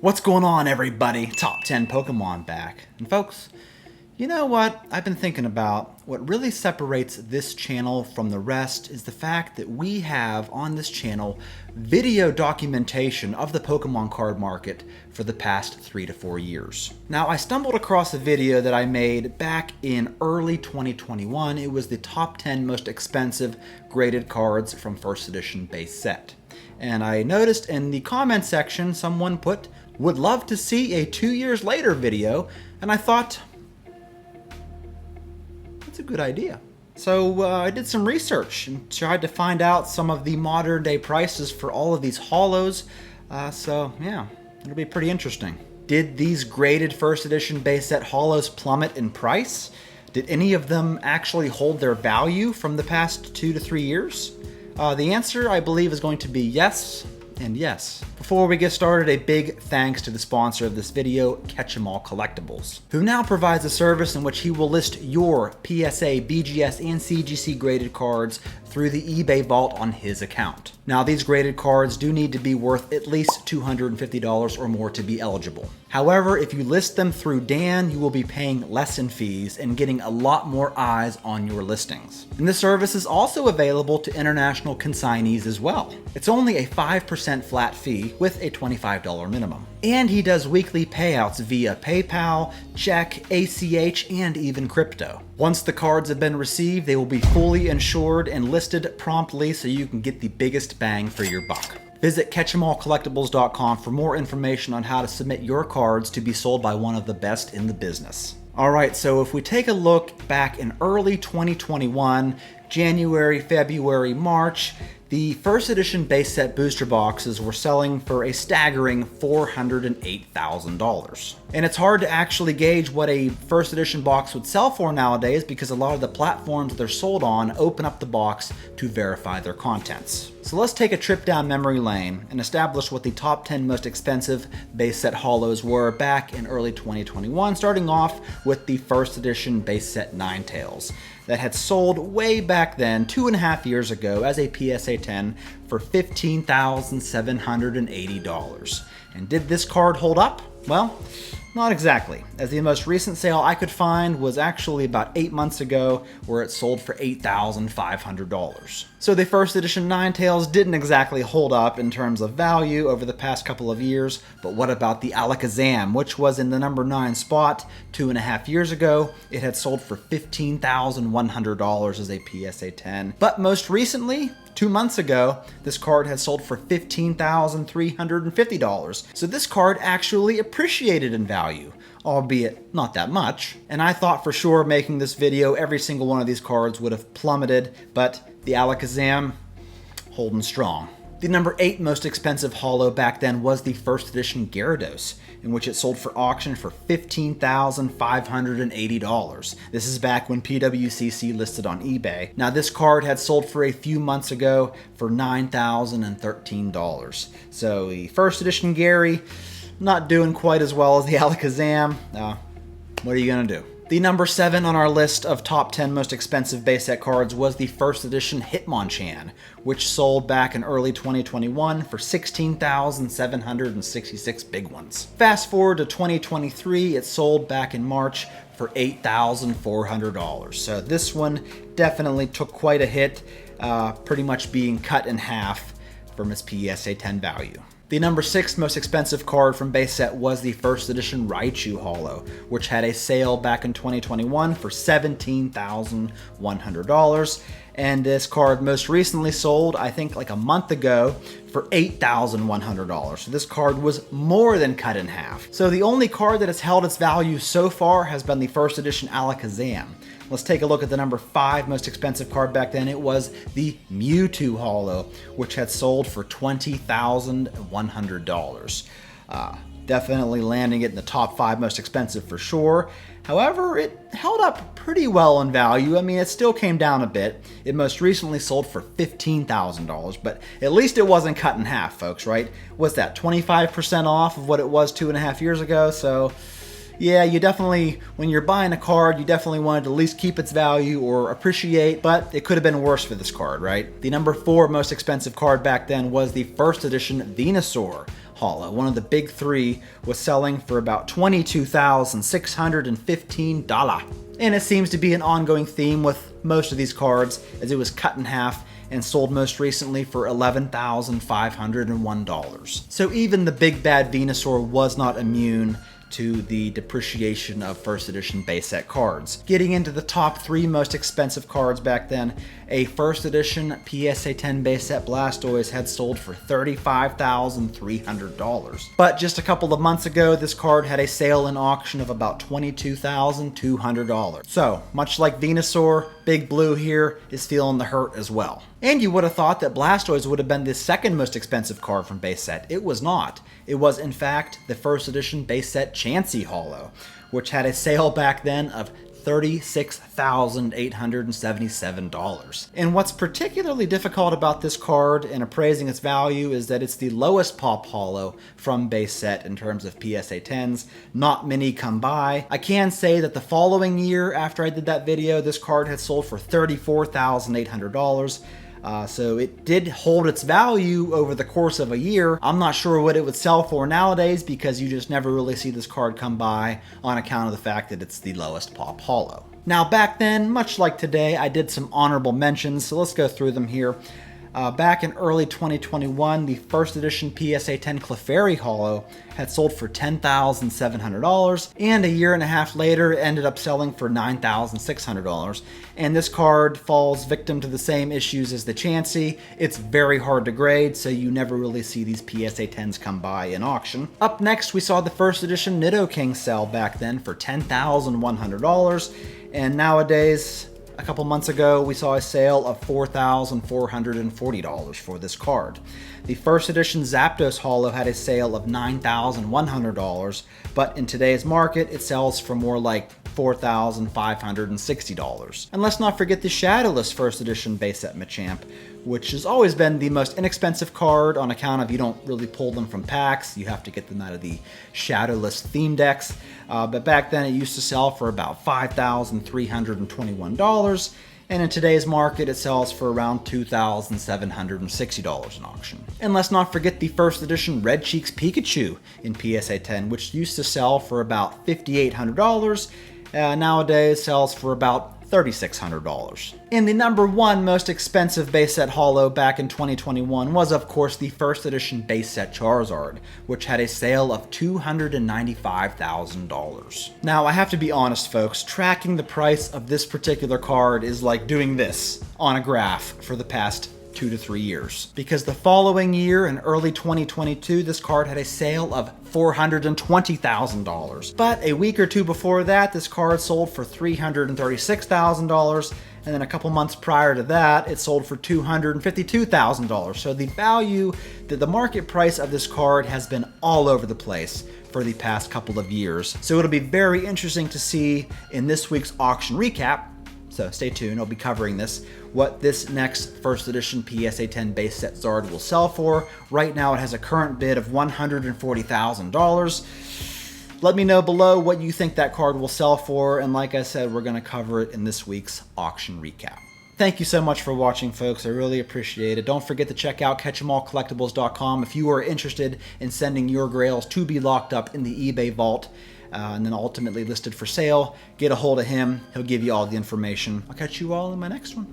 What's going on, everybody? Top 10 Pokemon back. And folks, you know what I've been thinking about? What really separates this channel from the rest is the fact that we have on this channel video documentation of the Pokemon card market for the past 3 to 4 years. Now, I stumbled across a video that I made back in early 2021. It was the top 10 most expensive graded cards from first edition base set. And I noticed in the comment section someone put, "Would love to see a 2 years later video," and I thought, that's a good idea. So I did some research and tried to find out some of the modern day prices for all of these holos. So yeah, it'll be pretty interesting. Did these graded first edition base set holos plummet in price? Did any of them actually hold their value from the past 2 to 3 years? The answer, I believe, is going to be yes and yes. Before we get started, a big thanks to the sponsor of this video, ttpcollectibles, who now provides a service in which he will list your PSA, BGS, and CGC graded cards through the eBay vault on his account. Now, these graded cards do need to be worth at least $250 or more to be eligible. However, if you list them through Dan, you will be paying less in fees and getting a lot more eyes on your listings. And this service is also available to international consignees as well. It's only a 5% flat fee with a $25 minimum. And he does weekly payouts via PayPal, check, ACH, and even crypto. Once the cards have been received, they will be fully insured and listed promptly so you can get the biggest bang for your buck. Visit catchemallcollectibles.com for more information on how to submit your cards to be sold by one of the best in the business. Alright, so if we take a look back in early 2021, January, February, March, the first edition base set booster boxes were selling for a staggering $408,000. And it's hard to actually gauge what a first edition box would sell for nowadays because a lot of the platforms they're sold on open up the box to verify their contents. So let's take a trip down memory lane and establish what the top 10 most expensive base set holos were back in early 2021, starting off with the first edition base set Ninetales that had sold way back then, 2.5 years ago, as a PSA 10 for $15,780. And did this card hold up? Well, not exactly, as the most recent sale I could find was actually about 8 months ago, where it sold for $8,500. So the first edition Ninetales didn't exactly hold up in terms of value over the past couple of years, but what about the Alakazam, which was in the number 9 spot 2.5 years ago? It had sold for $15,100 as a PSA 10, but most recently, 2 months ago, this card had sold for $15,350. So this card actually appreciated in value, albeit not that much. And I thought for sure making this video, every single one of these cards would have plummeted, but the Alakazam holding strong. The number 8 most expensive holo back then was the first edition Gyarados, in which it sold for auction for $15,580. This is back when PWCC listed on eBay. Now, this card had sold for a few months ago for $9,013. So the first edition Gary, not doing quite as well as the Alakazam. What are you gonna do? The number 7 on our list of top 10 most expensive base set cards was the first edition Hitmonchan, which sold back in early 2021 for $16,766 big ones. Fast forward to 2023, it sold back in March for $8,400. So this one definitely took quite a hit, pretty much being cut in half from its PSA 10 value. The number 6 most expensive card from base set was the first edition Raichu holo, which had a sale back in 2021 for $17,100. And this card most recently sold, I think like a month ago, for $8,100. So this card was more than cut in half. So the only card that has held its value so far has been the first edition Alakazam. Let's take a look at the number 5 most expensive card back then. It was the Mewtwo holo, which had sold for $20,100. Definitely landing it in the top 5 most expensive for sure. However, it held up pretty well in value. I mean, it still came down a bit. It most recently sold for $15,000, but at least it wasn't cut in half, folks, right? What's that, 25% off of what it was 2.5 years ago? So yeah, you definitely, when you're buying a card, you definitely wanted to at least keep its value or appreciate, but it could have been worse for this card, right? The number 4 most expensive card back then was the first edition Venusaur holo, one of the big three, was selling for about $22,615. And it seems to be an ongoing theme with most of these cards, as it was cut in half and sold most recently for $11,501. So even the big bad Venusaur was not immune to the depreciation of first edition base set cards. Getting into the top 3 most expensive cards back then, a first edition PSA 10 base set Blastoise had sold for $35,300. But just a couple of months ago, this card had a sale in auction of about $22,200. So, much like Venusaur, Big Blue here is feeling the hurt as well. And you would have thought that Blastoise would have been the second most expensive card from base set. It was not. It was, in fact, the first edition base set Chansey Holo, which had a sale back then of $36,877. And what's particularly difficult about this card in appraising its value is that it's the lowest pop holo from base set in terms of PSA 10s. Not many come by. I can say that the following year after I did that video, this card had sold for $34,800. So it did hold its value over the course of a year. I'm not sure what it would sell for nowadays because you just never really see this card come by on account of the fact that it's the lowest pop holo. Now back then, much like today, I did some honorable mentions, so let's go through them here. Back in early 2021, the first edition PSA 10 Clefairy Holo had sold for $10,700, and a year and a half later, it ended up selling for $9,600. And this card falls victim to the same issues as the Chansey. It's very hard to grade, so you never really see these PSA 10s come by in auction. Up next, we saw the first edition Nidoking sell back then for $10,100, and nowadays, a couple months ago, we saw a sale of $4,440 for this card. The first edition Zapdos Holo had a sale of $9,100, but in today's market, it sells for more like $4,560. And let's not forget the Shadowless first edition base set Machamp, which has always been the most inexpensive card on account of you don't really pull them from packs. You have to get them out of the Shadowless theme decks. But back then it used to sell for about $5,321. And in today's market, it sells for around $2,760 in auction. And let's not forget the first edition Red Cheeks Pikachu in PSA 10, which used to sell for about $5,800. Nowadays sells for about $3,600. And the number 1 most expensive base set holo back in 2021 was of course the first edition base set Charizard, which had a sale of $295,000. Now I have to be honest folks, tracking the price of this particular card is like doing this on a graph for the past 2 to 3 years. Because the following year, in early 2022, this card had a sale of $420,000. But a week or two before that, this card sold for $336,000. And then a couple months prior to that, it sold for $252,000. So the value, the market price of this card has been all over the place for the past couple of years. So it'll be very interesting to see in this week's auction recap, so stay tuned, I'll be covering this, what this next first edition PSA 10 base set Zard will sell for. Right now it has a current bid of $140,000. Let me know below what you think that card will sell for, and like I said, we're going to cover it in this week's auction recap. Thank you so much for watching, folks. I really appreciate it. Don't forget to check out catchemallcollectibles.com if you are interested in sending your grails to be locked up in the eBay vault and then ultimately listed for sale. Get a hold of him. He'll give you all the information. I'll catch you all in my next one.